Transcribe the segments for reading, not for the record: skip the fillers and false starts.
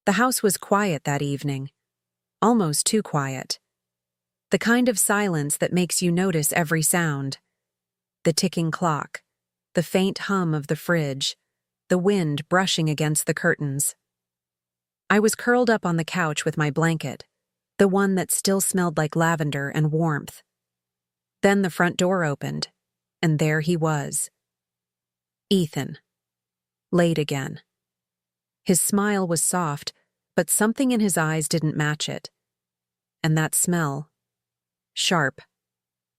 The house was quiet that evening, almost too quiet. The kind of silence that makes you notice every sound. The ticking clock, the faint hum of the fridge, the wind brushing against the curtains. I was curled up on the couch with my blanket, the one that still smelled like lavender and warmth. Then the front door opened, and there he was. Ethan. Late again. His smile was soft, but something in his eyes didn't match it. And that smell. Sharp.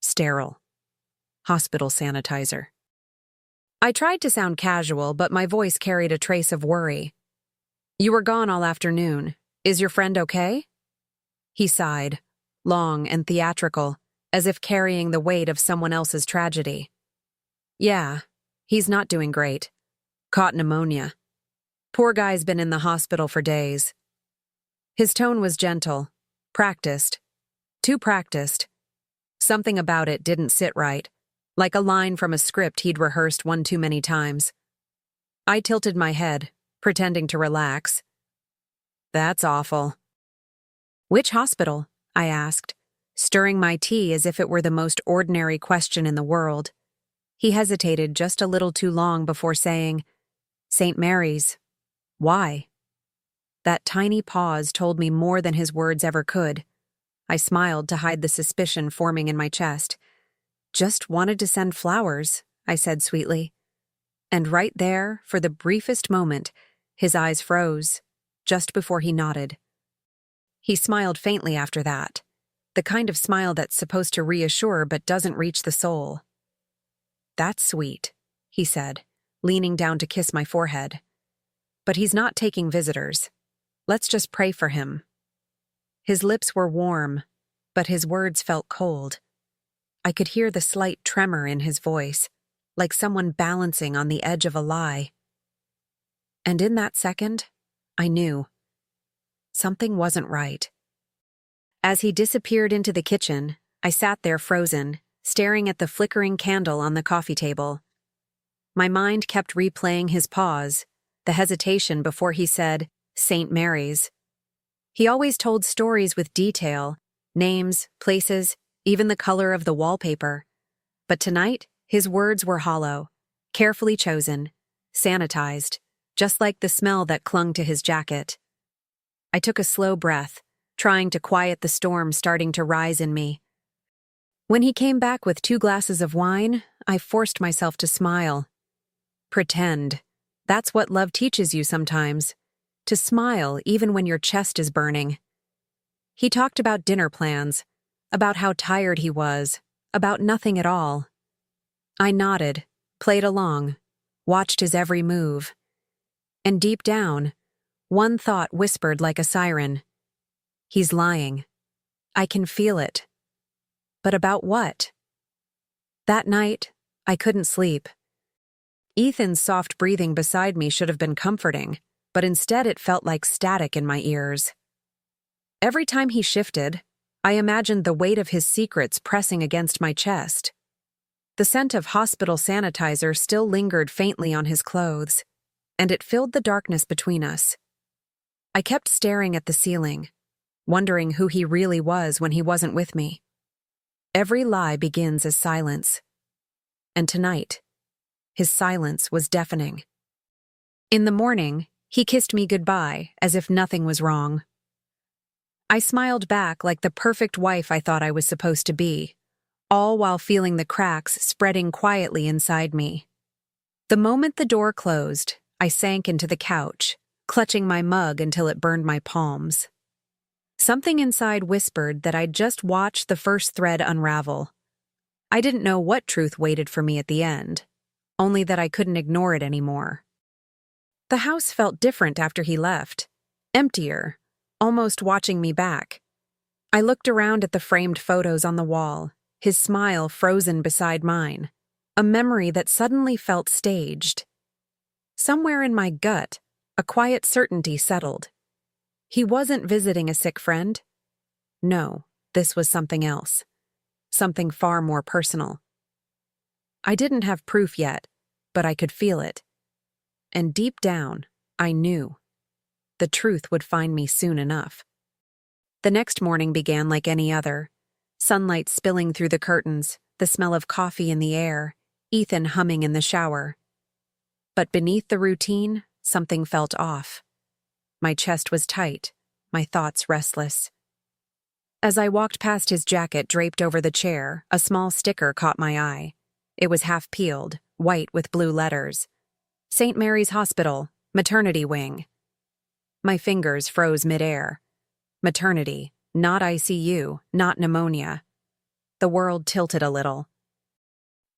Sterile. Hospital sanitizer. I tried to sound casual, but my voice carried a trace of worry. "You were gone all afternoon. Is your friend okay?" He sighed, long and theatrical, as if carrying the weight of someone else's tragedy. "Yeah, he's not doing great. Caught pneumonia. Poor guy's been in the hospital for days." His tone was gentle, practiced. Too practiced. Something about it didn't sit right, like a line from a script he'd rehearsed one too many times. I tilted my head, pretending to relax. "That's awful." "Which hospital?" I asked, stirring my tea as if it were the most ordinary question in the world. He hesitated just a little too long before saying, "St. Mary's." "Why?" That tiny pause told me more than his words ever could. I smiled to hide the suspicion forming in my chest. "Just wanted to send flowers," I said sweetly. And right there, for the briefest moment, his eyes froze, just before he nodded. He smiled faintly after that, the kind of smile that's supposed to reassure but doesn't reach the soul. "That's sweet," he said, leaning down to kiss my forehead. "But he's not taking visitors. Let's just pray for him." His lips were warm, but his words felt cold. I could hear the slight tremor in his voice, like someone balancing on the edge of a lie. And in that second, I knew. Something wasn't right. As he disappeared into the kitchen, I sat there frozen, staring at the flickering candle on the coffee table. My mind kept replaying his pause, the hesitation before he said, "St. Mary's." He always told stories with detail, names, places, even the color of the wallpaper. But tonight, his words were hollow, carefully chosen, sanitized, just like the smell that clung to his jacket. I took a slow breath, trying to quiet the storm starting to rise in me. When he came back with 2 glasses of wine, I forced myself to smile. Pretend. That's what love teaches you sometimes. To smile even when your chest is burning. He talked about dinner plans, about how tired he was, about nothing at all. I nodded, played along, watched his every move. And deep down, one thought whispered like a siren. He's lying. I can feel it. But about what? That night, I couldn't sleep. Ethan's soft breathing beside me should have been comforting, but instead it felt like static in my ears. Every time he shifted, I imagined the weight of his secrets pressing against my chest. The scent of hospital sanitizer still lingered faintly on his clothes, and it filled the darkness between us. I kept staring at the ceiling, wondering who he really was when he wasn't with me. Every lie begins as silence. And tonight, his silence was deafening. In the morning, he kissed me goodbye as if nothing was wrong. I smiled back like the perfect wife I thought I was supposed to be, all while feeling the cracks spreading quietly inside me. The moment the door closed, I sank into the couch, clutching my mug until it burned my palms. Something inside whispered that I'd just watched the first thread unravel. I didn't know what truth waited for me at the end, only that I couldn't ignore it anymore. The house felt different after he left, emptier, almost watching me back. I looked around at the framed photos on the wall, his smile frozen beside mine, a memory that suddenly felt staged. Somewhere in my gut, a quiet certainty settled. He wasn't visiting a sick friend. No, this was something else. Something far more personal. I didn't have proof yet, but I could feel it. And deep down, I knew. the truth would find me soon enough. The next morning began like any other. Sunlight spilling through the curtains, the smell of coffee in the air, Ethan humming in the shower. But beneath the routine, something felt off. My chest was tight, my thoughts restless. As I walked past his jacket draped over the chair, a small sticker caught my eye. It was half peeled, white with blue letters. St. Mary's Hospital, Maternity Wing. My fingers froze midair. Maternity, not ICU, not pneumonia. The world tilted a little.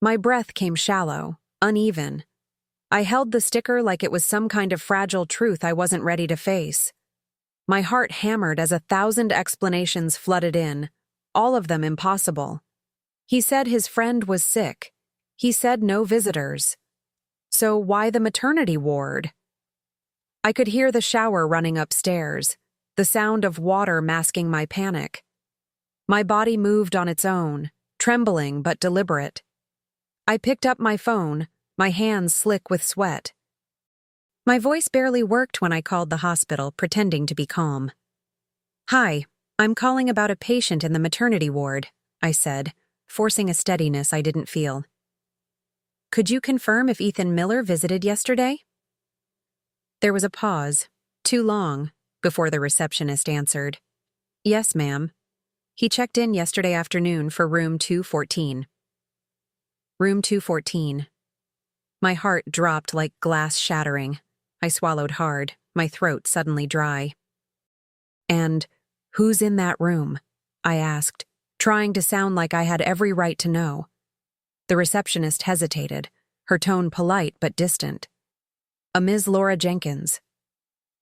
My breath came shallow, uneven. I held the sticker like it was some kind of fragile truth I wasn't ready to face. My heart hammered as 1,000 explanations flooded in, all of them impossible. He said his friend was sick. He said no visitors. So why the maternity ward? I could hear the shower running upstairs, the sound of water masking my panic. My body moved on its own, trembling but deliberate. I picked up my phone, my hands slick with sweat. My voice barely worked when I called the hospital, pretending to be calm. "Hi, I'm calling about a patient in the maternity ward," I said, forcing a steadiness I didn't feel. "Could you confirm if Ethan Miller visited yesterday?" There was a pause, too long, before the receptionist answered. "Yes, ma'am. He checked in yesterday afternoon for room 214. Room 214. My heart dropped like glass shattering. I swallowed hard, my throat suddenly dry. "And who's in that room?" I asked, trying to sound like I had every right to know. The receptionist hesitated, her tone polite but distant. "A Ms. Laura Jenkins."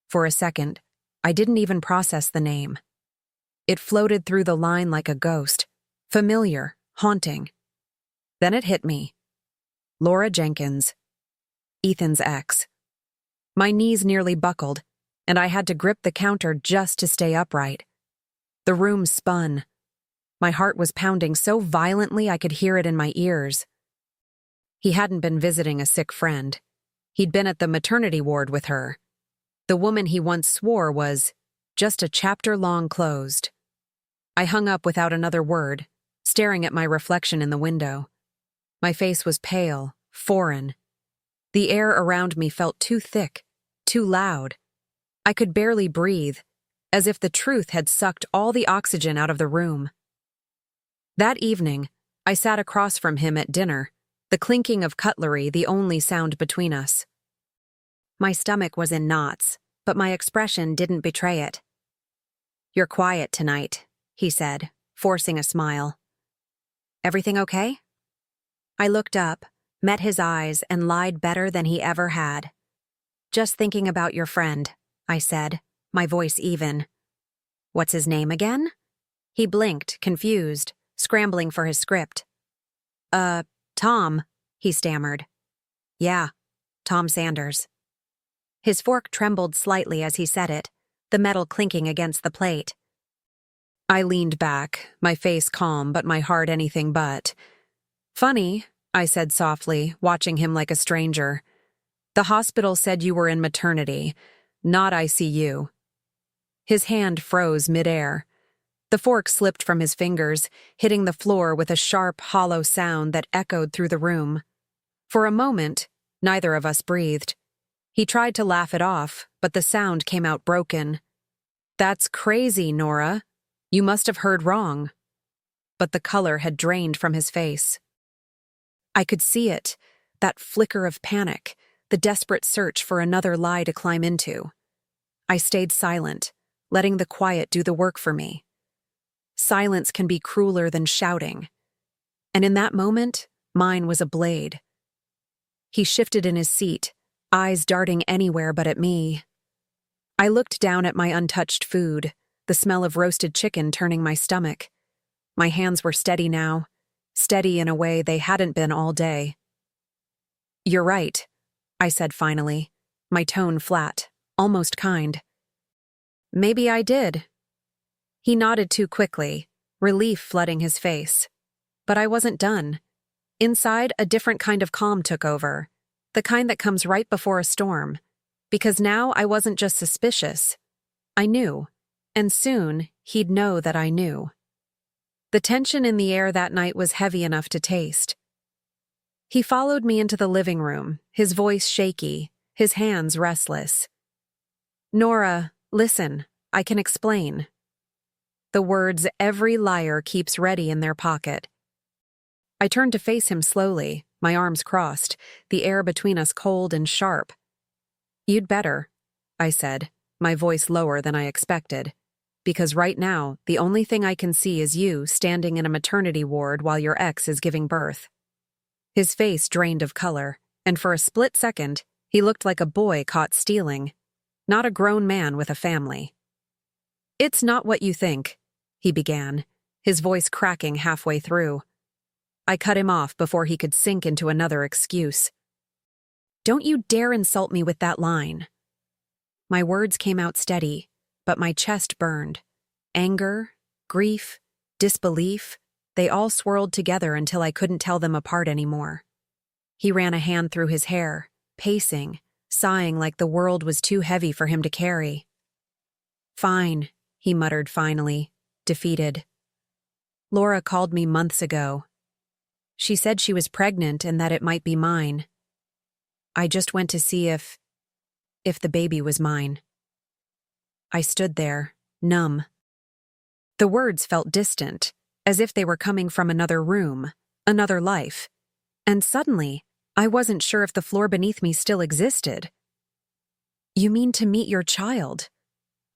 For a second, I didn't even process the name. It floated through the line like a ghost, familiar, haunting. Then it hit me. Laura Jenkins, Ethan's ex. My knees nearly buckled, and I had to grip the counter just to stay upright. The room spun. My heart was pounding so violently I could hear it in my ears. He hadn't been visiting a sick friend. He'd been at the maternity ward with her. The woman he once swore was just a chapter-long closed. I hung up without another word, staring at my reflection in the window. My face was pale, foreign. The air around me felt too thick, too loud. I could barely breathe, as if the truth had sucked all the oxygen out of the room. That evening, I sat across from him at dinner, the clinking of cutlery the only sound between us. My stomach was in knots, but my expression didn't betray it. "You're quiet tonight," he said, forcing a smile. "Everything okay?" I looked up, met his eyes, and lied better than he ever had. "Just thinking about your friend," I said, my voice even. "What's his name again?" He blinked, confused, scrambling for his script. Tom," he stammered. "Yeah, Tom Sanders." His fork trembled slightly as he said it, the metal clinking against the plate. I leaned back, my face calm but my heart anything but. "Funny," I said softly, watching him like a stranger. "The hospital said you were in maternity, not ICU." His hand froze midair. The fork slipped from his fingers, hitting the floor with a sharp, hollow sound that echoed through the room. For a moment, neither of us breathed. He tried to laugh it off, but the sound came out broken. "That's crazy, Nora. You must have heard wrong." But the color had drained from his face. I could see it, that flicker of panic, the desperate search for another lie to climb into. I stayed silent, letting the quiet do the work for me. Silence can be crueler than shouting. And in that moment, mine was a blade. He shifted in his seat, eyes darting anywhere but at me. I looked down at my untouched food, the smell of roasted chicken turning my stomach. My hands were steady now, steady in a way they hadn't been all day. "You're right," I said finally, my tone flat, almost kind. "Maybe I did." He nodded too quickly, relief flooding his face. But I wasn't done. Inside, a different kind of calm took over, the kind that comes right before a storm. Because now I wasn't just suspicious. I knew, and soon he'd know that I knew. The tension in the air that night was heavy enough to taste. He followed me into the living room, his voice shaky, his hands restless. "Nora, listen, I can explain." The words every liar keeps ready in their pocket. I turned to face him slowly, my arms crossed, the air between us cold and sharp. "You'd better," I said, my voice lower than I expected, "because right now, the only thing I can see is you standing in a maternity ward while your ex is giving birth." His face drained of color, and for a split second, he looked like a boy caught stealing, not a grown man with a family. "It's not what you think," he began, his voice cracking halfway through. I cut him off before he could sink into another excuse. "Don't you dare insult me with that line." My words came out steady, but my chest burned. Anger, grief, disbelief, they all swirled together until I couldn't tell them apart anymore. He ran a hand through his hair, pacing, sighing like the world was too heavy for him to carry. "Fine," he muttered finally, defeated. "Laura called me months ago. She said she was pregnant and that it might be mine. I just went to see if the baby was mine." I stood there, numb. The words felt distant, as if they were coming from another room, another life. And suddenly, I wasn't sure if the floor beneath me still existed. "You mean to meet your child?"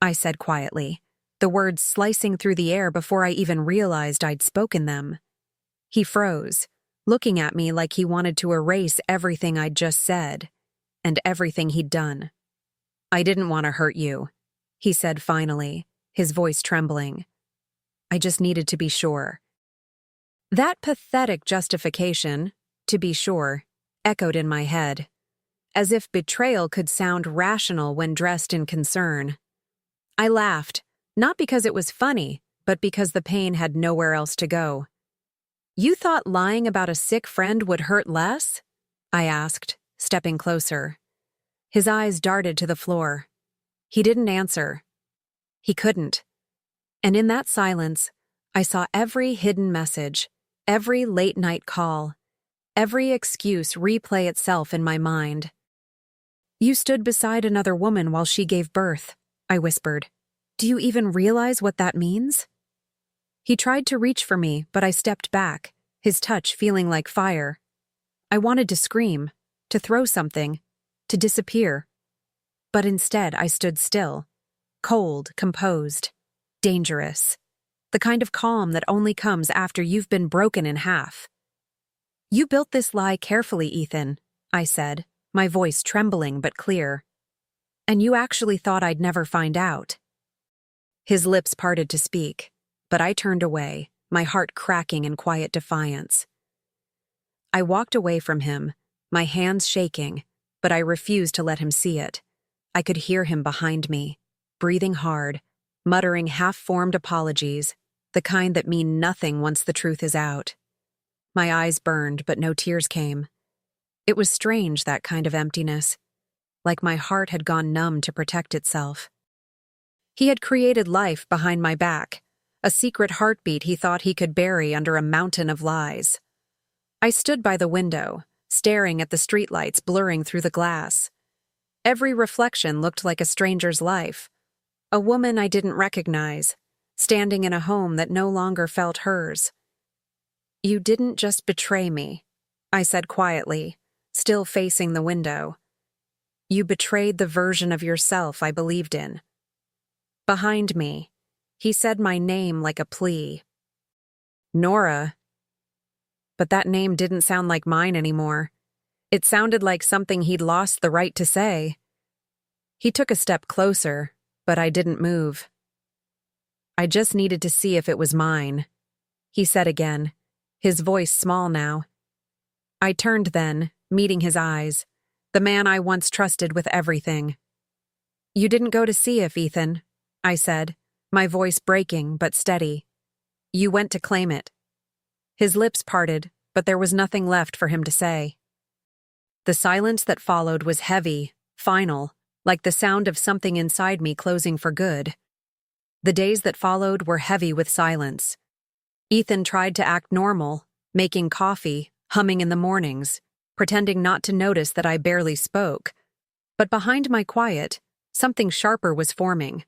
I said quietly, the words slicing through the air before I even realized I'd spoken them. He froze, looking at me like he wanted to erase everything I'd just said, and everything he'd done. "I didn't want to hurt you," he said finally, his voice trembling. "I just needed to be sure." That pathetic justification, "to be sure," echoed in my head, as if betrayal could sound rational when dressed in concern. I laughed, not because it was funny, but because the pain had nowhere else to go. "You thought lying about a sick friend would hurt less?" I asked, stepping closer. His eyes darted to the floor. He didn't answer. He couldn't. And in that silence, I saw every hidden message, every late-night call, every excuse replay itself in my mind. "You stood beside another woman while she gave birth," I whispered. "Do you even realize what that means?" He tried to reach for me, but I stepped back, his touch feeling like fire. I wanted to scream, to throw something, to disappear. But instead I stood still, cold, composed, dangerous, the kind of calm that only comes after you've been broken in half. "You built this lie carefully, Ethan," I said, my voice trembling but clear. "And you actually thought I'd never find out." His lips parted to speak, but I turned away, my heart cracking in quiet defiance. I walked away from him, my hands shaking, but I refused to let him see it. I could hear him behind me, breathing hard, muttering half-formed apologies, the kind that mean nothing once the truth is out. My eyes burned, but no tears came. It was strange, that kind of emptiness, like my heart had gone numb to protect itself. He had created life behind my back, a secret heartbeat he thought he could bury under a mountain of lies. I stood by the window, staring at the streetlights blurring through the glass. Every reflection looked like a stranger's life, a woman I didn't recognize, standing in a home that no longer felt hers. "You didn't just betray me," I said quietly, still facing the window. "You betrayed the version of yourself I believed in." Behind me, he said my name like a plea. "Nora." But that name didn't sound like mine anymore. It sounded like something he'd lost the right to say. He took a step closer, but I didn't move. "I just needed to see if it was mine," he said again, his voice small now. I turned then, meeting his eyes, the man I once trusted with everything. "You didn't go to see if, Ethan," I said, my voice breaking but steady. "You went to claim it." His lips parted, but there was nothing left for him to say. The silence that followed was heavy, final, like the sound of something inside me closing for good. The days that followed were heavy with silence. Ethan tried to act normal, making coffee, humming in the mornings, pretending not to notice that I barely spoke. But behind my quiet, something sharper was forming.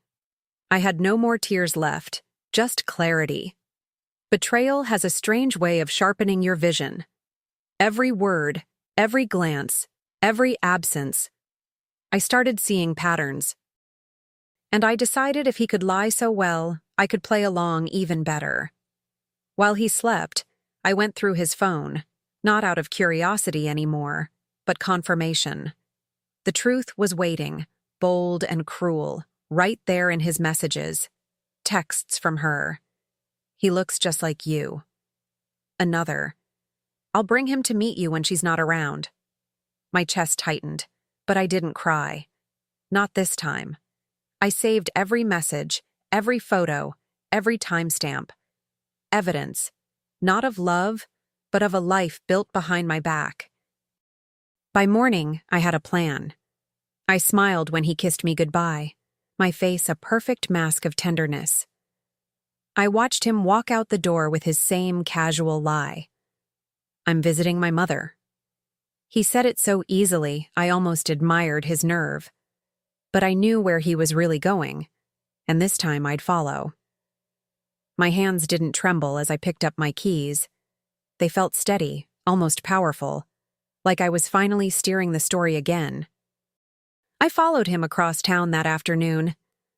I had no more tears left, just clarity. Betrayal has a strange way of sharpening your vision. Every word, every glance, every absence. I started seeing patterns. And I decided if he could lie so well, I could play along even better. While he slept, I went through his phone, not out of curiosity anymore, but confirmation. The truth was waiting, bold and cruel, right there in his messages. Texts from her. He looks just like you. Another. I'll bring him to meet you when she's not around. My chest tightened, but I didn't cry. Not this time. I saved every message, every photo, every timestamp. Evidence, not of love, but of a life built behind my back. By morning, I had a plan. I smiled when he kissed me goodbye, my face a perfect mask of tenderness. I watched him walk out the door with his same casual lie. I'm visiting my mother. He said it so easily, I almost admired his nerve. But I knew where he was really going, and this time I'd follow. My hands didn't tremble as I picked up my keys. They felt steady, almost powerful, like I was finally steering the story again. I followed him across town that afternoon,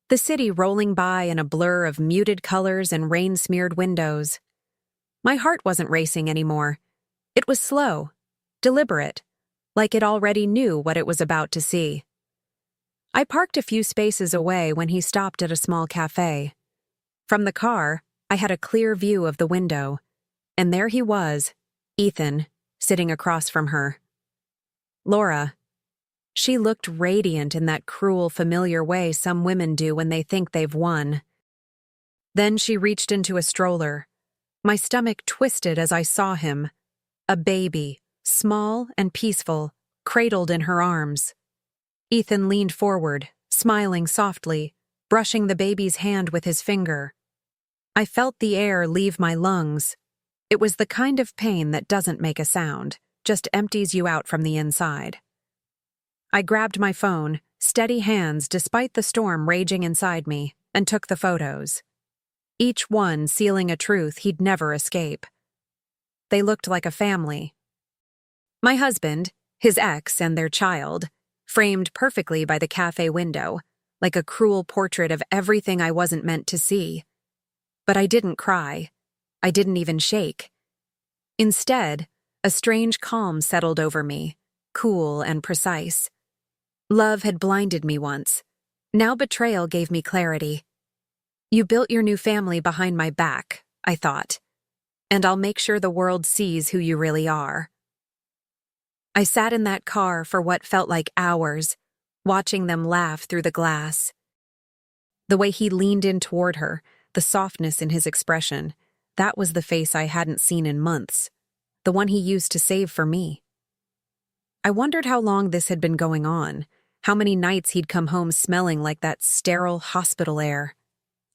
the city rolling by in a blur of muted colors and rain-smeared windows. My heart wasn't racing anymore. It was slow, deliberate, like it already knew what it was about to see. I parked a few spaces away when he stopped at a small cafe. From the car, I had a clear view of the window, and there he was, Ethan, sitting across from her. Laura. She looked radiant in that cruel, familiar way some women do when they think they've won. Then she reached into a stroller. My stomach twisted as I saw him. A baby, small and peaceful, cradled in her arms. Ethan leaned forward, smiling softly, brushing the baby's hand with his finger. I felt the air leave my lungs. It was the kind of pain that doesn't make a sound, just empties you out from the inside. I grabbed my phone, steady hands despite the storm raging inside me, and took the photos. Each one sealing a truth he'd never escape. They looked like a family. My husband, his ex, and their child, framed perfectly by the cafe window, like a cruel portrait of everything I wasn't meant to see. But I didn't cry. I didn't even shake. Instead, a strange calm settled over me, cool and precise. Love had blinded me once. Now betrayal gave me clarity. You built your new family behind my back, I thought, and I'll make sure the world sees who you really are. I sat in that car for what felt like hours, watching them laugh through the glass. The way he leaned in toward her, the softness in his expression, that was the face I hadn't seen in months, the one he used to save for me. I wondered how long this had been going on, how many nights he'd come home smelling like that sterile hospital air.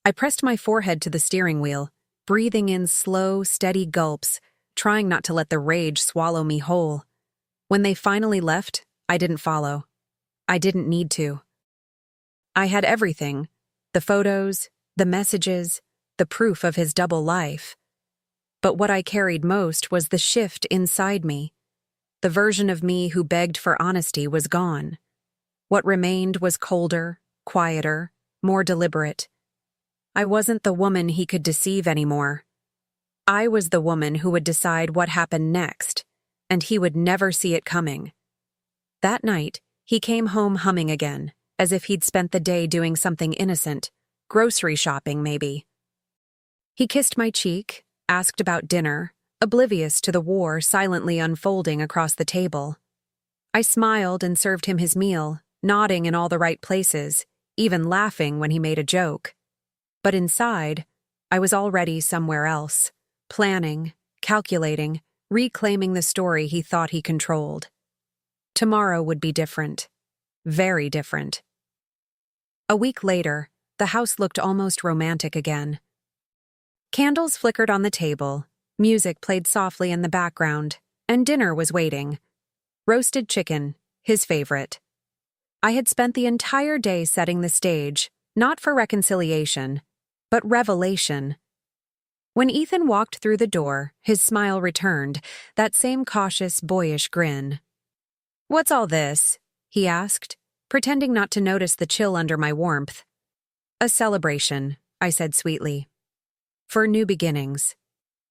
I pressed my forehead to the steering wheel, breathing in slow, steady gulps, trying not to let the rage swallow me whole. When they finally left, I didn't follow. I didn't need to. I had everything, the photos, the messages, the proof of his double life. But what I carried most was the shift inside me. The version of me who begged for honesty was gone. What remained was colder, quieter, more deliberate. I wasn't the woman he could deceive anymore. I was the woman who would decide what happened next, and he would never see it coming. That night, he came home humming again, as if he'd spent the day doing something innocent, grocery shopping maybe. He kissed my cheek, asked about dinner, oblivious to the war silently unfolding across the table. I smiled and served him his meal, nodding in all the right places, even laughing when he made a joke. But inside, I was already somewhere else, planning, calculating, reclaiming the story he thought he controlled. Tomorrow would be different. Very different. A week later, the house looked almost romantic again. Candles flickered on the table, music played softly in the background, and dinner was waiting. Roasted chicken, his favorite. I had spent the entire day setting the stage, not for reconciliation, but revelation. When Ethan walked through the door, his smile returned, that same cautious, boyish grin. "What's all this?" he asked, pretending not to notice the chill under my warmth. "A celebration," I said sweetly. "For new beginnings."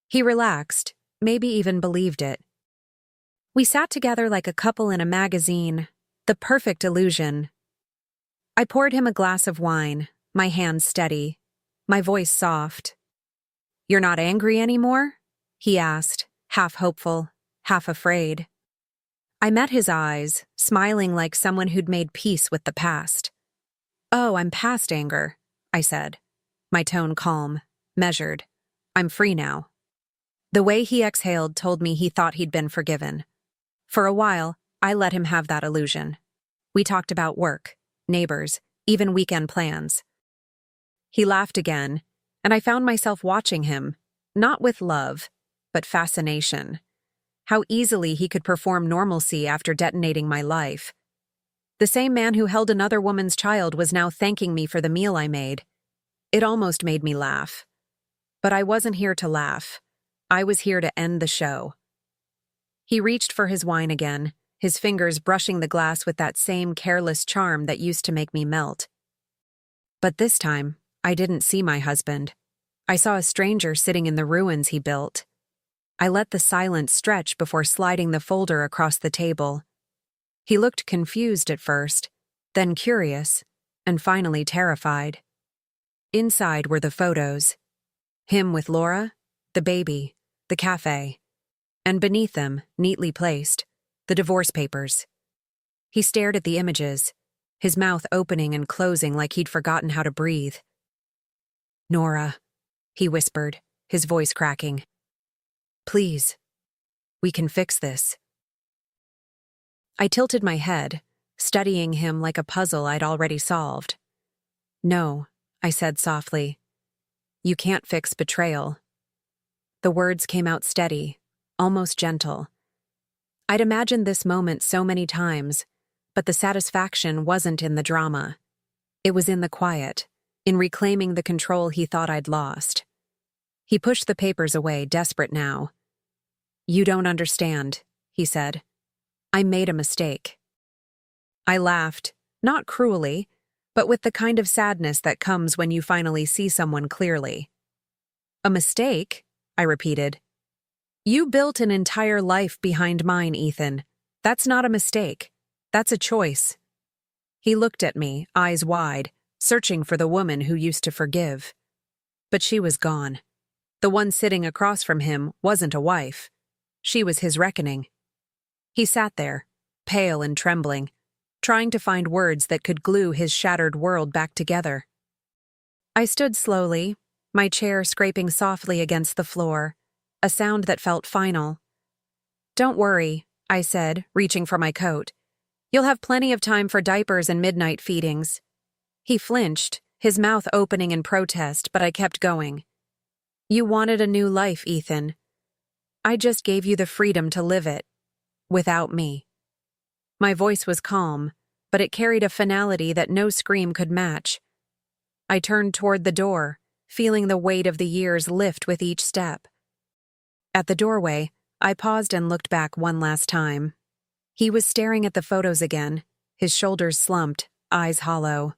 He relaxed, maybe even believed it. We sat together like a couple in a magazine, the perfect illusion. I poured him a glass of wine, my hands steady, my voice soft. "You're not angry anymore?" he asked, half hopeful, half afraid. I met his eyes, smiling like someone who'd made peace with the past. "Oh, I'm past anger," I said, my tone calm, measured. "I'm free now." The way he exhaled told me he thought he'd been forgiven. For a while, I let him have that illusion. We talked about work, neighbors, even weekend plans. He laughed again, and I found myself watching him, not with love, but fascination. How easily he could perform normalcy after detonating my life. The same man who held another woman's child was now thanking me for the meal I made. It almost made me laugh. But I wasn't here to laugh. I was here to end the show. He reached for his wine again, his fingers brushing the glass with that same careless charm that used to make me melt. But this time, I didn't see my husband. I saw a stranger sitting in the ruins he built. I let the silence stretch before sliding the folder across the table. He looked confused at first, then curious, and finally terrified. Inside were the photos. Him with Laura, the baby, the cafe, and beneath them, neatly placed, the divorce papers. He stared at the images, his mouth opening and closing like he'd forgotten how to breathe. "Nora," he whispered, his voice cracking. "Please, we can fix this." I tilted my head, studying him like a puzzle I'd already solved. "No," I said softly. "You can't fix betrayal." The words came out steady, almost gentle. I'd imagined this moment so many times, but the satisfaction wasn't in the drama. It was in the quiet, in reclaiming the control he thought I'd lost. He pushed the papers away, desperate now. "You don't understand," he said. "I made a mistake." I laughed, not cruelly, but with the kind of sadness that comes when you finally see someone clearly. "A mistake?" I repeated. "You built an entire life behind mine, Ethan. That's not a mistake. That's a choice." He looked at me, eyes wide, searching for the woman who used to forgive. But she was gone. The one sitting across from him wasn't a wife. She was his reckoning. He sat there, pale and trembling, trying to find words that could glue his shattered world back together. I stood slowly, my chair scraping softly against the floor, a sound that felt final. "Don't worry," I said, reaching for my coat. "You'll have plenty of time for diapers and midnight feedings." He flinched, his mouth opening in protest, but I kept going. "You wanted a new life, Ethan. I just gave you the freedom to live it. Without me." My voice was calm, but it carried a finality that no scream could match. I turned toward the door, feeling the weight of the years lift with each step. At the doorway, I paused and looked back one last time. He was staring at the photos again, his shoulders slumped, eyes hollow.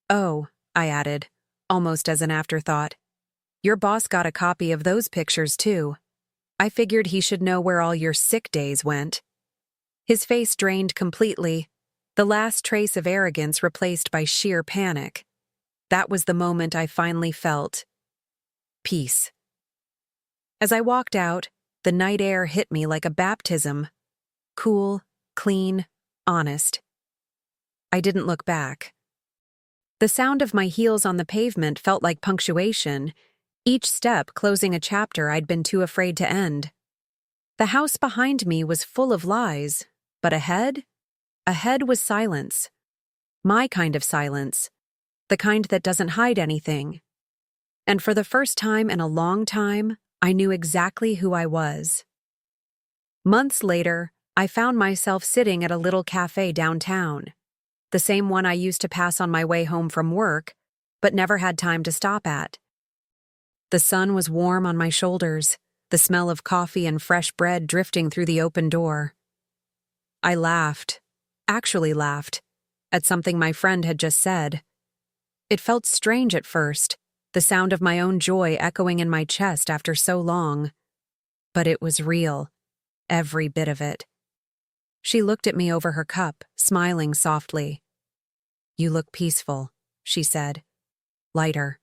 "Oh," I added, almost as an afterthought. "Your boss got a copy of those pictures too. I figured he should know where all your sick days went." His face drained completely, the last trace of arrogance replaced by sheer panic. That was the moment I finally felt peace. As I walked out, the night air hit me like a baptism. Cool, clean, honest. I didn't look back. The sound of my heels on the pavement felt like punctuation, each step closing a chapter I'd been too afraid to end. The house behind me was full of lies, but ahead was silence. My kind of silence. the kind that doesn't hide anything. And for the first time in a long time, I knew exactly who I was. Months later, I found myself sitting at a little cafe downtown, the same one I used to pass on my way home from work, but never had time to stop at. The sun was warm on my shoulders, the smell of coffee and fresh bread drifting through the open door. I actually laughed, at something my friend had just said. It felt strange at first, the sound of my own joy echoing in my chest after so long. But it was real, every bit of it. She looked at me over her cup, smiling softly. "You look peaceful," she said. "Lighter."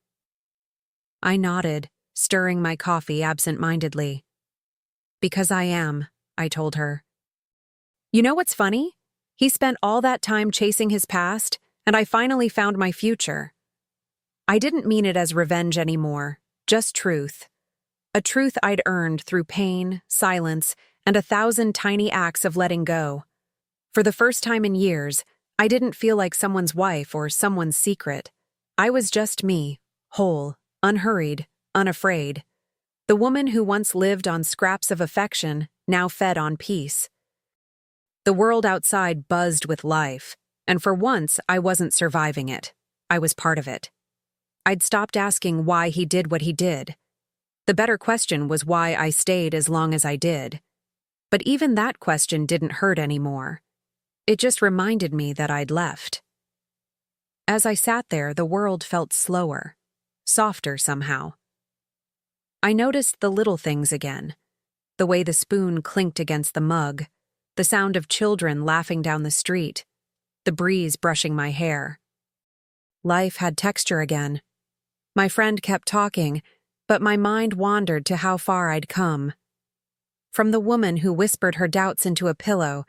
I nodded, stirring my coffee absent-mindedly. "Because I am," I told her. "You know what's funny? He spent all that time chasing his past, and I finally found my future." I didn't mean it as revenge anymore, just truth. A truth I'd earned through pain, silence, and 1,000 tiny acts of letting go. For the first time in years, I didn't feel like someone's wife or someone's secret. I was just me, whole, unhurried, unafraid. The woman who once lived on scraps of affection, now fed on peace. The world outside buzzed with life, and for once I wasn't surviving it. I was part of it. I'd stopped asking why he did what he did. The better question was why I stayed as long as I did. But even that question didn't hurt anymore. It just reminded me that I'd left. As I sat there, the world felt slower, softer somehow. I noticed the little things again. The way the spoon clinked against the mug, the sound of children laughing down the street, the breeze brushing my hair. Life had texture again. My friend kept talking, but my mind wandered to how far I'd come. From the woman who whispered her doubts into a pillow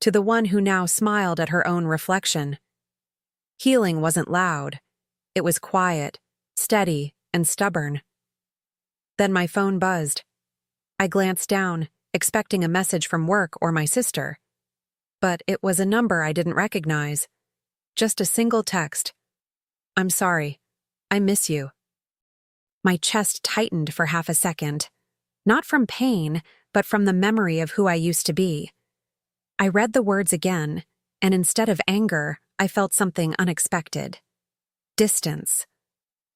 to the one who now smiled at her own reflection. Healing wasn't loud. It was quiet, steady, and stubborn. Then my phone buzzed. I glanced down, expecting a message from work or my sister. But it was a number I didn't recognize. Just a single text. "I'm sorry. I miss you." My chest tightened for half a second. Not from pain, but from the memory of who I used to be. I read the words again, and instead of anger, I felt something unexpected. Distance.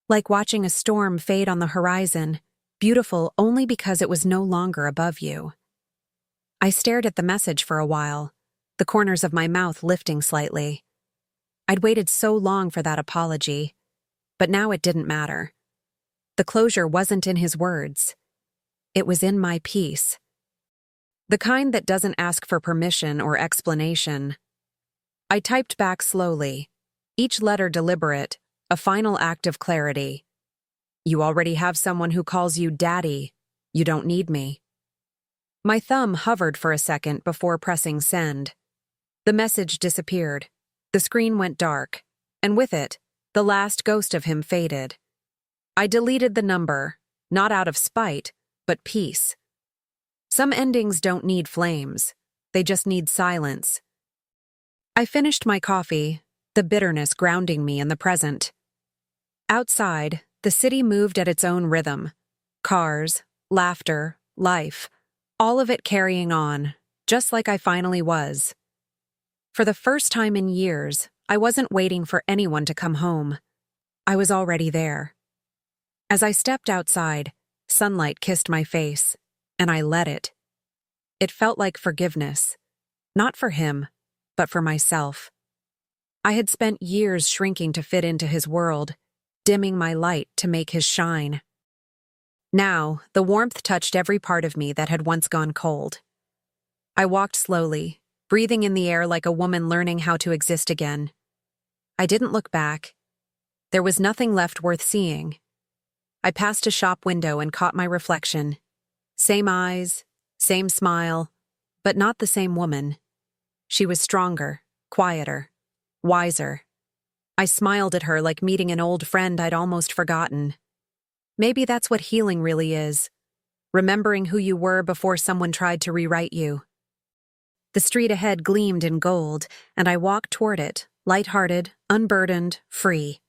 Like watching a storm fade on the horizon, beautiful only because it was no longer above you. I stared at the message for a while, the corners of my mouth lifting slightly. I'd waited so long for that apology, but now it didn't matter. The closure wasn't in his words. It was in my peace. The kind that doesn't ask for permission or explanation. I typed back slowly, each letter deliberate, a final act of clarity. "You already have someone who calls you Daddy. You don't need me." My thumb hovered for a second before pressing send. The message disappeared. The screen went dark, and with it, the last ghost of him faded. I deleted the number, not out of spite, but peace. Some endings don't need flames. They just need silence. I finished my coffee, the bitterness grounding me in the present. Outside, the city moved at its own rhythm. Cars, laughter, life, all of it carrying on, just like I finally was. For the first time in years, I wasn't waiting for anyone to come home. I was already there. As I stepped outside, sunlight kissed my face, and I let it. It felt like forgiveness, not for him, but for myself. I had spent years shrinking to fit into his world, dimming my light to make his shine. Now, the warmth touched every part of me that had once gone cold. I walked slowly, breathing in the air like a woman learning how to exist again. I didn't look back. There was nothing left worth seeing. I passed a shop window and caught my reflection. Same eyes, same smile, but not the same woman. She was stronger, quieter, wiser. I smiled at her like meeting an old friend I'd almost forgotten. Maybe that's what healing really is, remembering who you were before someone tried to rewrite you. The street ahead gleamed in gold, and I walked toward it, lighthearted, unburdened, free.